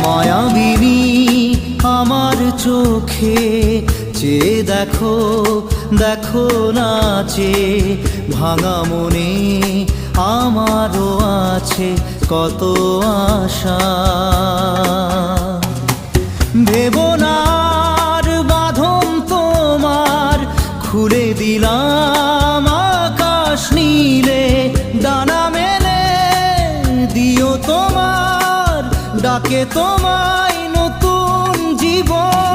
মায়াবিনী আমার চোখে চেয়ে দেখো, দেখো নাচে ভাঙা মনে আমারও আছে কত আশা। ভেবো না আর বাঁধন তোমার, খুলে দিলাম আকাশ নীলে, ডানা মেলে দিও তোমার ডাকে তোমায় নতুন জীবন।